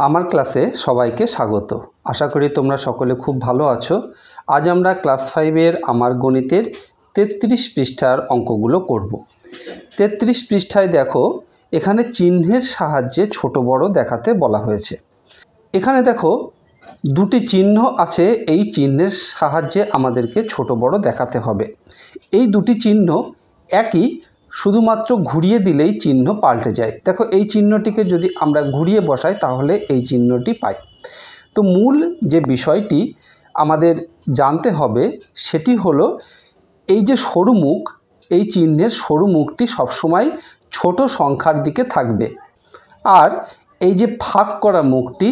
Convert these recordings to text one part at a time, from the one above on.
আমার ক্লাসে সবাইকে স্বাগত। আশা করি তোমরা সকলে খুব ভালো আছো। আজ আমরা ক্লাস 5-এর আমার গণিতের 33 পৃষ্ঠার অঙ্কগুলো করব। 33 পৃষ্ঠায় দেখো, এখানে চিহ্নের সাহায্যে ছোট বড় দেখাতে বলা হয়েছে। এখানে দেখো দুটি চিহ্ন আছে, এই চিহ্নের সাহায্যে আমাদেরকে ছোট বড় দেখাতে হবে। এই দুটি চিহ্ন একই, শুধুমাত্র ঘুরিয়ে দিলেই চিহ্ন পাল্টে যায়। দেখো এই চিহ্নটিকে যদি আমরা ঘুরিয়ে বসাই তাহলে এই চিহ্নটি পাই। তো মূল যে বিষয়টি আমাদের জানতে হবে সেটি হলো এই যে সরু মুখ, এই চিহ্নের সরু মুখটি সবসময় ছোট সংখ্যার দিকে থাকবে, আর এই যে ফাঁক করা মুখটি,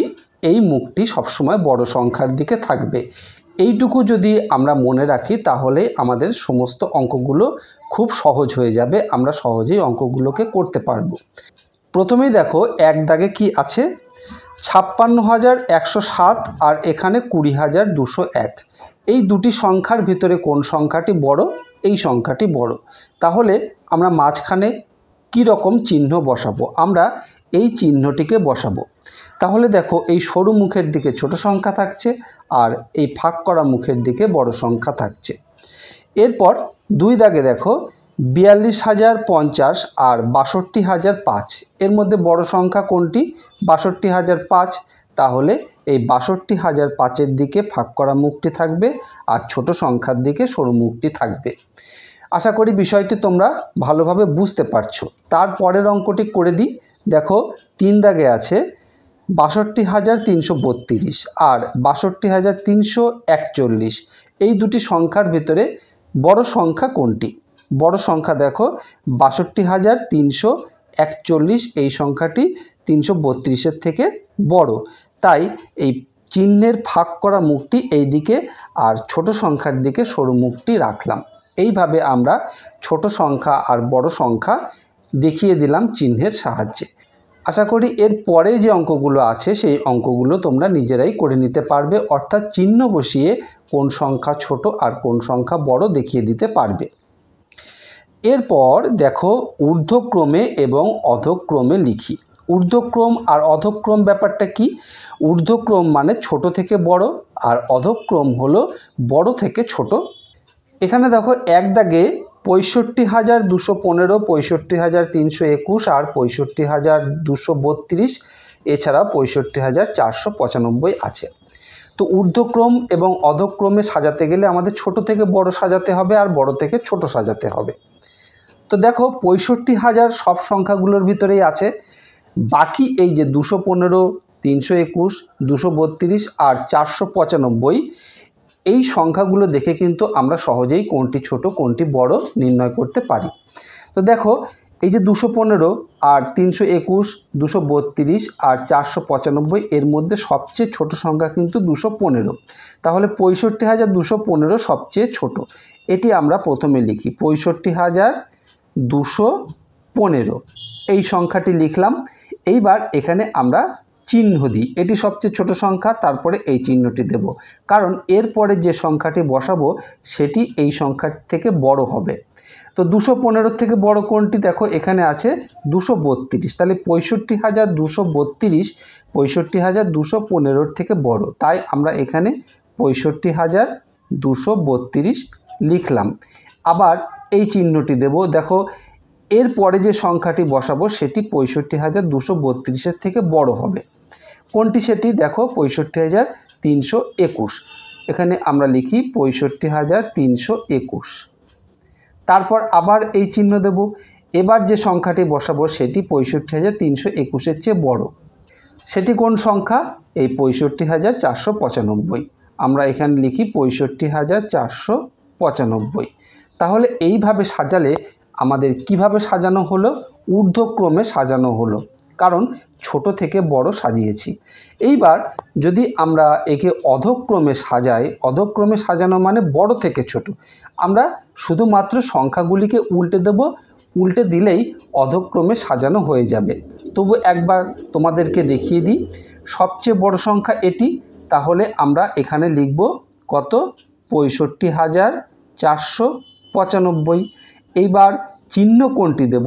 এই মুখটি সবসময় বড় সংখ্যার দিকে থাকবে। এইটুকু যদি আমরা মনে রাখি তাহলে আমাদের সমস্ত অঙ্কগুলো খুব সহজ হয়ে যাবে, আমরা সহজেই অঙ্কগুলোকে করতে পারবো। প্রথমেই দেখো এক দাগে কি আছে, 56,107 আর এখানে 20,201। এই দুটি সংখ্যার ভিতরে কোন সংখ্যাটি বড়? এই সংখ্যাটি বড়। তাহলে আমরা মাঝখানে কি রকম চিহ্ন বসাবো? আমরা এই চিহ্নটিকে বসাবো। তাহলে দেখো এই সরু মুখের দিকে ছোট সংখ্যা থাকছে আর এই ফাঁক করা মুখের দিকে বড় সংখ্যা থাকছে। এরপর দুই দাগে দেখো 42,050 আর 62,005। এর মধ্যে বড় সংখ্যা কোনটি? 62,005। তাহলে এই 62,005-এর দিকে ফাঁক করা মুখটি থাকবে আর ছোট সংখ্যার দিকে সরু মুখটি থাকবে। আশা করি বিষয়টি তোমরা ভালোভাবে বুঝতে পারছো। তারপরের অঙ্কটি করে দিই। দেখো তিন দাগে আছে 62,332 আর 62,341। এই দুটি সংখ্যার ভিতরে বড় সংখ্যা কোনটি? বড় সংখ্যা দেখো 62,341। এই সংখ্যাটি 332-এর থেকে বড়, তাই এই চিহ্নের ফাঁক করা মুখটি এই দিকে আর ছোট সংখ্যার দিকে সরু মুখটি রাখলাম। এইভাবে আমরা ছোট সংখ্যা আর বড় সংখ্যা দেখিয়ে দিলাম চিহ্নের সাহায্যে। আশা করি এর পরে যে অঙ্কগুলো আছে সেই অঙ্কগুলো তোমরা নিজেরাই করে নিতে পারবে, অর্থাৎ চিহ্ন বসিয়ে কোন সংখ্যা ছোট আর কোন সংখ্যা বড় দেখিয়ে দিতে পারবে। এরপর দেখো ঊর্ধ্বক্রমে এবং অধক্রমে লিখি। ঊর্ধ্বক্রম আর অধক্রম ব্যাপারটা কি? ঊর্ধ্বক্রম মানে ছোট থেকে বড়, আর অধক্রম হলো বড় থেকে ছোট। এখানে দেখো এক দাগে 65,215, 65,321 আর 65,232, এছাড়া 65,495 আছে। তো ঊর্ধ্বক্রম এবং অধক্রমে সাজাতে গেলে আমাদের ছোট থেকে বড় সাজাতে হবে আর বড় থেকে ছোট সাজাতে হবে। তো দেখো 65,000 সব সংখ্যাগুলোর ভিতরেই আছে। বাকি এই যে 215, 321, 232 আর 495, এই সংখ্যাগুলো দেখে কিন্তু আমরা সহজেই কোনটি ছোট কোনটি বড় নির্ণয় করতে পারি। তো দেখো এই যে 215 আর 321, 232 আর 495, এর মধ্যে সবচেয়ে ছোট সংখ্যা কিন্তু 215। তাহলে 65,215 সবচেয়ে ছোট। এটি আমরা প্রথমে লিখি, 65,215 এই সংখ্যাটি লিখলাম। এইবার এখানে আমরা চিহ্ন দিই, এটি সবচেয়ে ছোট সংখ্যা, তারপরে এই চিহ্নটি দেব, কারণ এরপরে যে সংখ্যাটি বসাবো সেটি এই সংখ্যার থেকে বড় হবে। তো 215 থেকে বড় কোনটি? দেখো এখানে আছে 232, তাহলে 65,232 65,215 থেকে বড়, তাই আমরা এখানে 65,232 লিখলাম। আবার এই চিহ্নটি দেব। দেখো এরপরে যে সংখ্যাটি বসাবো সেটি 65,232-এর থেকে বড় হবে। কোনটি সেটি? দেখো 65,321, এখানে আমরা লিখি 65,321। তারপর আবার এই চিহ্ন দেব। এবার যে সংখ্যাটি বসাবো সেটি 65,321-এর চেয়ে বড়। সেটি কোন সংখ্যা? এই 65,495। আমরা এখানে লিখি 65,495। তাহলে এইভাবে সাজালে আমাদের কিভাবে সাজানো হলো? ঊর্ধ্বক্রমে সাজানো হলো, কারণ ছোট থেকে বড় সাজিয়েছি। এইবার যদি আমরা একে অধক্রমে সাজাই, অধক্রমে সাজানো মানে বড় থেকে ছোট, আমরা শুধুমাত্র সংখ্যাগুলিকে উল্টে দেব, উল্টে দিলেই অধক্রমে সাজানো হয়ে যাবে। তবু একবার তোমাদেরকে দেখিয়ে দিই। সবচেয়ে বড় সংখ্যা এটি, তাহলে আমরা এখানে লিখব কত? 65,495। এইবার চিহ্ন কোনটি দেব?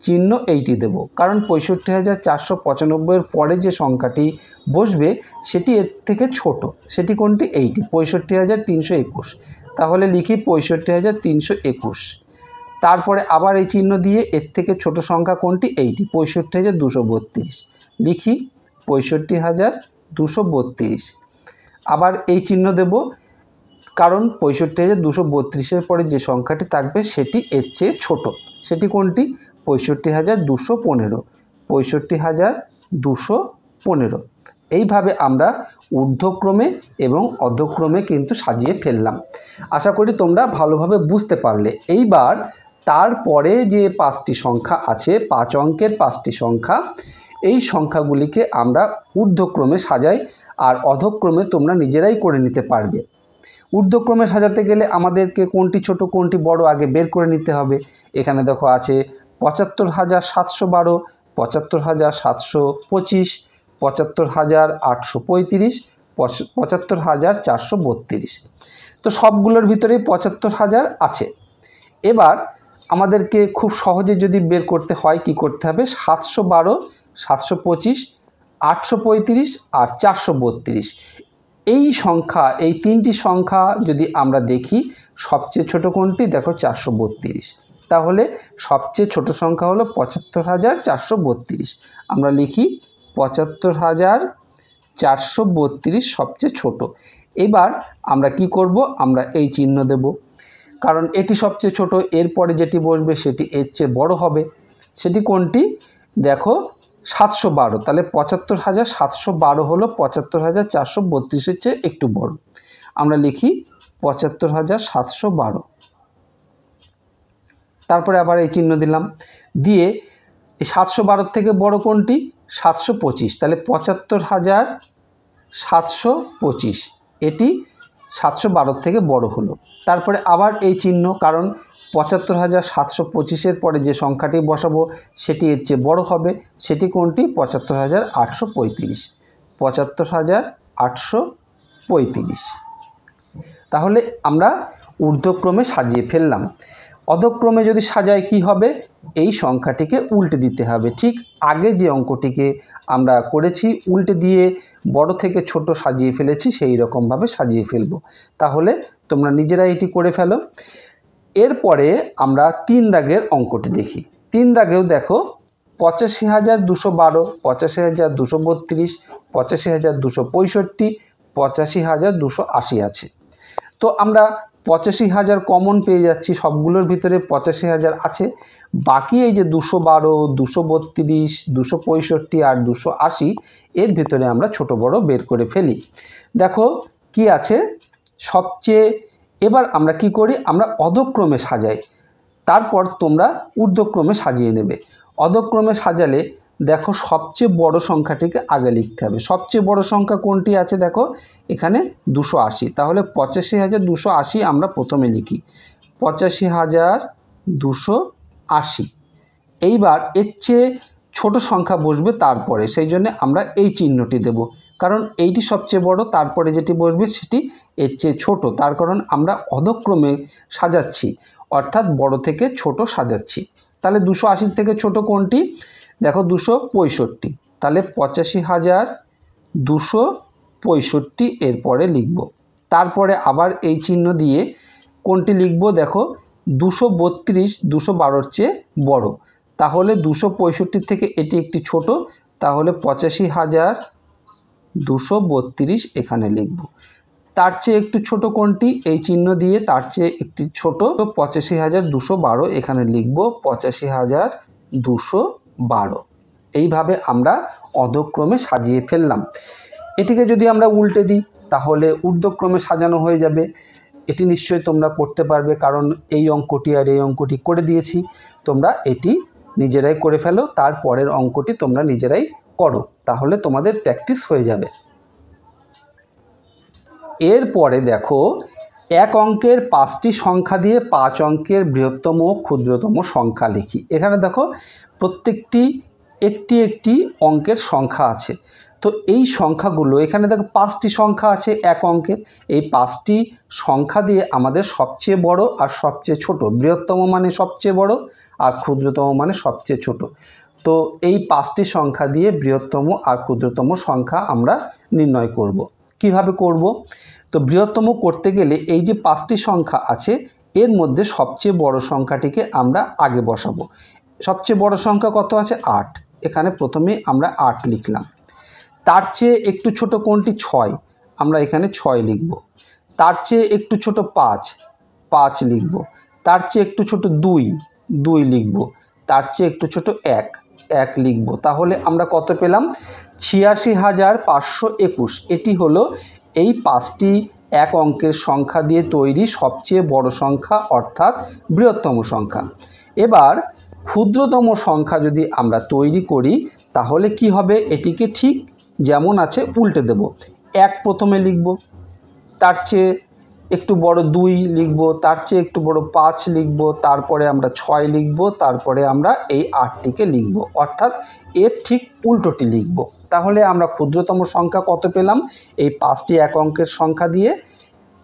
চিহ্ন এইটি দেব, কারণ 65,495 পরে যে সংখ্যাটি বসবে সেটি এর থেকে ছোট। সেটি কোনটি? এইটি 65,321। তাহলে লিখি 65,321। তারপরে আবার এই চিহ্ন দিয়ে এর থেকে ছোট সংখ্যা কোনটি? এইটি 65,232। লিখি 65,232। আবার এই চিহ্ন দেব, কারণ 65,232-এর পরে যে সংখ্যাটি থাকবে সেটি এর চেয়ে ছোট। সেটি কোনটি? 65,215। 65,215। এইভাবে আমরা ঊর্ধ্বক্রমে এবং অধক্রমে কিন্তু সাজিয়ে ফেললাম। আশা করি তোমরা ভালোভাবে বুঝতে পারলে। এইবার তারপরে যে 5টি সংখ্যা আছে, 5 অঙ্কের 5টি সংখ্যা, এই সংখ্যাগুলিকে আমরা ঊর্ধ্বক্রমে সাজাই, আর অধক্রমে তোমরা নিজেরাই করে নিতে পারবে। ঊর্ধ্বক্রমে সাজাতে গেলে আমাদেরকে কোনটি ছোট কোনটি বড় আগে বের করে নিতে হবে। এখানে দেখো আছে 75,712, 75,725, 75,835, 75,432। তো সবগুলোর ভিতরেই 75,000 আছে। এবার আমাদেরকে খুব সহজে যদি বের করতে হয় কি করতে হবে? 712, 725, 835 আর 432। এই সংখ্যা, এই 3টি সংখ্যা যদি আমরা দেখি, সবচেয়ে ছোট কোনটি? দেখো 432। তাহলে সবচেয়ে ছোট সংখ্যা হলো 75,432। আমরা লিখি 75,432 সবচেয়ে ছোট। এবার আমরা কি করব? আমরা এই চিহ্ন দেব, কারণ এটি সবচেয়ে ছোট, এরপরে যেটি বসবে সেটি এর চেয়ে বড় হবে। সেটি কোনটি? দেখো 712। তাহলে 75,712 হলো 75,432-এর চেয়ে একটু বড়। আমরা লিখি 75,712। তারপরে আবার এই চিহ্ন দিলাম, দিয়ে এই 712 থেকে বড় কোনটি? 725। তাহলে 75,725 এটি 712 থেকে বড় হলো। তারপরে আবার এই চিহ্ন, কারণ 75,725-এর পরে যে সংখ্যাটি বসাবো সেটি এর চেয়ে বড় হবে। সেটি কোনটি? 75,835। 75,835। তাহলে আমরা ঊর্ধ্বক্রমে সাজিয়ে ফেললাম। অধক্রমে যদি সাজাই কি হবে? এই সংখ্যাটিকে উল্টে দিতে হবে। ঠিক আগে যে অঙ্কটিকে আমরা করেছি উল্টে দিয়ে বড় থেকে ছোট সাজিয়ে ফেলেছি, সেই রকমভাবে সাজিয়ে ফেলব। তাহলে তোমরা নিজেরা এটি করে ফেলো। এরপরে আমরা 3 দাগের অঙ্কটি দেখি। 3 দাগেও দেখো 85,212, 85,232, 85,265, 85,280 আছে। তো আমরা 85,000 কমন পেয়ে যাচ্ছি, সবগুলোর ভিতরে 85,000 আছে। বাকি এই যে 212, 232, 265 আর 280, এর ভিতরে আমরা ছোট বড় বের করে ফেলি। দেখো কি আছে সবচেয়ে। এবার আমরা কি করি? আমরা অধক্রমে সাজাই, তারপর তোমরা ঊর্ধ্বক্রমে সাজিয়ে নেবে। অধক্রমে সাজালে দেখো সবচেয়ে বড় সংখ্যাটিকে আগে লিখতে হবে। সবচেয়ে বড় সংখ্যা কোনটি আছে? দেখো এখানে 280। তাহলে 85,280 আমরা প্রথমে লিখি, 85,280। এইবার এর চেয়ে ছোট সংখ্যা বসবে তারপরে, সেই জন্য আমরা এই চিহ্নটি দেব, কারণ এইটি সবচেয়ে বড়, তারপরে যেটি বসবে সেটি এর চেয়ে ছোট। তার কারণ আমরা অধক্রমে সাজাচ্ছি, অর্থাৎ বড় থেকে ছোট সাজাচ্ছি। তাহলে 280 থেকে ছোট কোনটি? দেখো 265। তাহলে 85,265 এরপরে লিখব। তারপরে আবার এই চিহ্ন দিয়ে কোনটি লিখব? দেখো 232 212-র চেয়ে বড়। তাহলে 265 থেকে এটি একটি ছোট, তাহলে 85,232 এখানে লিখব। তার চেয়ে একটু ছোট কোনটি? এই চিহ্ন দিয়ে তার চেয়ে একটি ছোট, 85,212 এখানে লিখব, 85,212। এইভাবে আমরা অধক্রমে সাজিয়ে ফেললাম। এটিকে যদি আমরা উল্টে দিই তাহলে ঊর্ধ্বক্রমে সাজানো হয়ে যাবে। এটি নিশ্চয়ই তোমরা করতে পারবে, কারণ এই অঙ্কটি আর এই অঙ্কটি করে দিয়েছি। তোমরা এটি নিজেরাই করে ফেলো, তারপরের অঙ্কটি তোমরা নিজেরাই করো, তাহলে তোমাদের প্র্যাকটিস হয়ে যাবে। এরপরে দেখো এক অঙ্কের 5টি সংখ্যা দিয়ে 5 অঙ্কের বৃহত্তম ও ক্ষুদ্রতম সংখ্যা লিখি। এখানে দেখো প্রত্যেকটি একটি একটি অঙ্কের সংখ্যা আছে। তো এই সংখ্যাগুলো এখানে দেখো 5টি সংখ্যা আছে এক অঙ্কের। এই 5টি সংখ্যা দিয়ে আমাদের সবচেয়ে বড় আর সবচেয়ে ছোট, বৃহত্তম মানে সবচেয়ে বড় আর ক্ষুদ্রতম মানে সবচেয়ে ছোট। তো এই 5টি সংখ্যা দিয়ে বৃহত্তম আর ক্ষুদ্রতম সংখ্যা আমরা নির্ণয় করব। কিভাবে করব? তো বৃহত্তম করতে গেলে এই যে 5টি সংখ্যা আছে এর মধ্যে সবচেয়ে বড় সংখ্যাটিকে আমরা আগে বসাবো। সবচেয়ে বড় সংখ্যা কত আছে? 8। এখানে প্রথমে আমরা 8 লিখলাম। তার চেয়ে একটু ছোট কোনটি? 6। আমরা এখানে 6 লিখব। তার চেয়ে একটু ছোট 5 লিখব। তার চেয়ে একটু ছোট 2 লিখব। তার চেয়ে একটু ছোট 1 লিখব। তাহলে আমরা কত পেলাম? ৮৬,৫২১। এটি হলো এই 5টি এক অঙ্কের সংখ্যা দিয়ে তৈরি সবচেয়ে বড় সংখ্যা অর্থাৎ বৃহত্তম সংখ্যা। এবার ক্ষুদ্রতম সংখ্যা যদি আমরা তৈরি করি তাহলে কি হবে? এটিকে ঠিক যেমন আছে উল্টে দেব। 1 প্রথমে লিখব, তার চেয়ে একটু বড় 2 লিখব, তার চেয়ে একটু বড় 5 লিখব, তারপরে আমরা 6 লিখব, তারপরে আমরা এই 8টিকে লিখব, অর্থাৎ এর ঠিক উল্টোটি লিখব। তাহলে আমরা ক্ষুদ্রতম সংখ্যা কত পেলাম? এই 5টি এক অঙ্কের সংখ্যা দিয়ে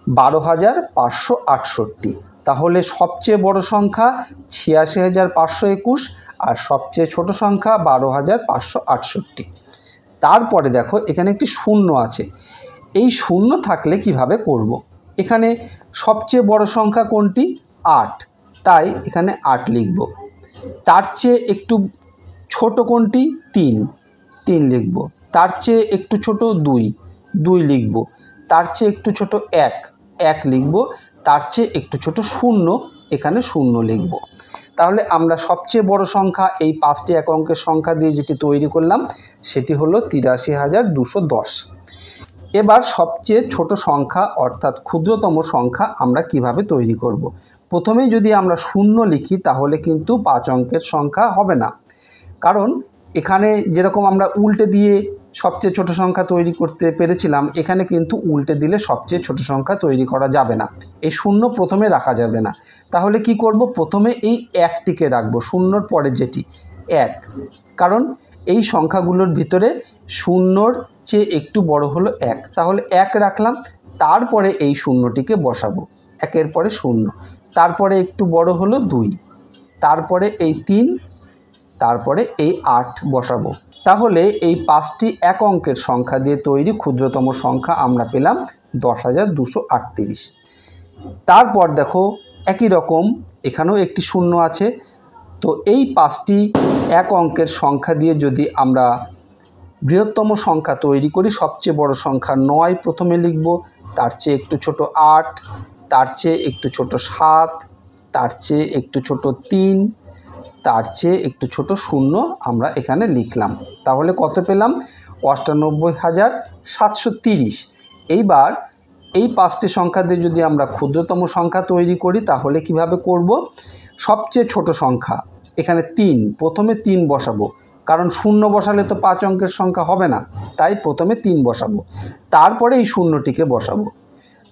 12,568। তাহলে সবচেয়ে বড় সংখ্যা ৮৬,৫২১ আর সবচেয়ে ছোট সংখ্যা 12,568। তারপরে দেখো এখানে একটি শূন্য আছে। এই শূন্য থাকলে কিভাবে করব? এখানে সবচেয়ে বড় সংখ্যা কোনটি? 8, তাই এখানে 8 লিখব। তার চেয়ে একটু ছোট কোনটি? 3 লিখব। তার চেয়ে একটু ছোট 2 লিখব। তার চেয়ে একটু ছোট 1 লিখব। তার চেয়ে একটু ছোট 0, এখানে 0 লিখব। তাহলে আমরা সবচেয়ে বড় সংখ্যা এই 5টি এক অঙ্কের সংখ্যা দিয়ে যেটি তৈরি করলাম সেটি হলো ৮৩,২১০। এবার সবচেয়ে ছোট সংখ্যা অর্থাৎ ক্ষুদ্রতম সংখ্যা আমরা কিভাবে তৈরি করব? প্রথমেই যদি আমরা 0 লিখি তাহলে কিন্তু 5 অঙ্কের সংখ্যা হবে না, কারণ এখানে যেরকম আমরা উল্টে দিয়ে সবচেয়ে ছোট সংখ্যা তৈরি করতে পেরেছিলাম, এখানে কিন্তু উল্টে দিলে সবচেয়ে ছোট সংখ্যা তৈরি করা যাবে না। এই 0 প্রথমে রাখা যাবে না। তাহলে কি করব? প্রথমে এই 1টিকে রাখবো, 0-র পরে যেটি 1, কারণ এই সংখ্যাগুলোর ভিতরে 0-র চেয়ে একটু বড় হলো 1, তাহলে 1 রাখলাম। তারপরে এই 0টিকে বসাবো, 1-এর পরে 0, তারপরে একটু বড় হলো 2, তারপরে এই 3, তারপরে এই 8 বসাবো। তাহলে এই 5টি এক অঙ্কের সংখ্যা দিয়ে তৈরি ক্ষুদ্রতম সংখ্যা আমরা পেলাম 10,238। তারপর দেখো একই রকম এখানেও একটি 0 আছে। তো এই 5টি এক অঙ্কের সংখ্যা দিয়ে যদি আমরা বৃহত্তম সংখ্যা তৈরি করি, সবচেয়ে বড় সংখ্যা 9 প্রথমে লিখব, তার চেয়ে একটু ছোট 8, তার চেয়ে একটু ছোট 7, তার চেয়ে একটু ছোট 3, তার চেয়ে একটু ছোট 0 আমরা এখানে লিখলাম। তাহলে কত পেলাম? 98,730। এইবার এই 5টি সংখ্যা দিয়ে যদি আমরা ক্ষুদ্রতম সংখ্যা তৈরি করি তাহলে কিভাবে করব? সবচেয়ে ছোট সংখ্যা এখানে 3, প্রথমে 3 বসাবো, কারণ 0 বসালে তো 5 অঙ্কের সংখ্যা হবে না, তাই প্রথমে 3 বসাবো। তারপরে এই 0টিকে বসাবো।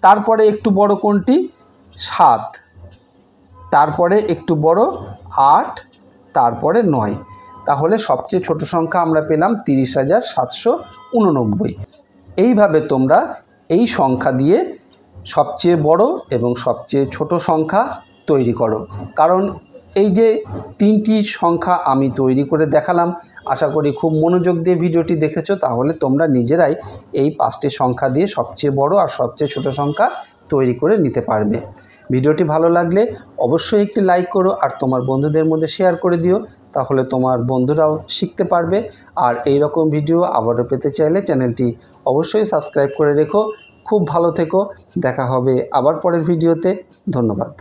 তারপরে একটু বড় কোনটি? 7, তারপরে একটু বড় 8, তারপরে 9। তাহলে সবচেয়ে ছোট সংখ্যা আমরা পেলাম 30,789। এইভাবে তোমরা এই সংখ্যা দিয়ে সবচেয়ে বড় এবং সবচেয়ে ছোট সংখ্যা তৈরি করো। কারণ এই যে 3টি সংখ্যা আমি তৈরি করে দেখালাম, আশা করি খুব মনোযোগ দিয়ে ভিডিওটি দেখেছো। তাহলে তোমরা নিজেরাই এই 5টি সংখ্যা দিয়ে সবচেয়ে বড় আর সবচেয়ে ছোট সংখ্যা তৈরি করে নিতে পারবে। ভিডিওটি ভালো লাগলে অবশ্যই একটি লাইক করো আর তোমার বন্ধুদের মধ্যে শেয়ার করে দিও, তাহলে তোমার বন্ধুরাও শিখতে পারবে। আর এই রকম ভিডিও আবারও পেতে চাইলে চ্যানেলটি অবশ্যই সাবস্ক্রাইব করে রেখো। খুব ভালো থেকো, দেখা হবে আবার পরের ভিডিওতে। ধন্যবাদ।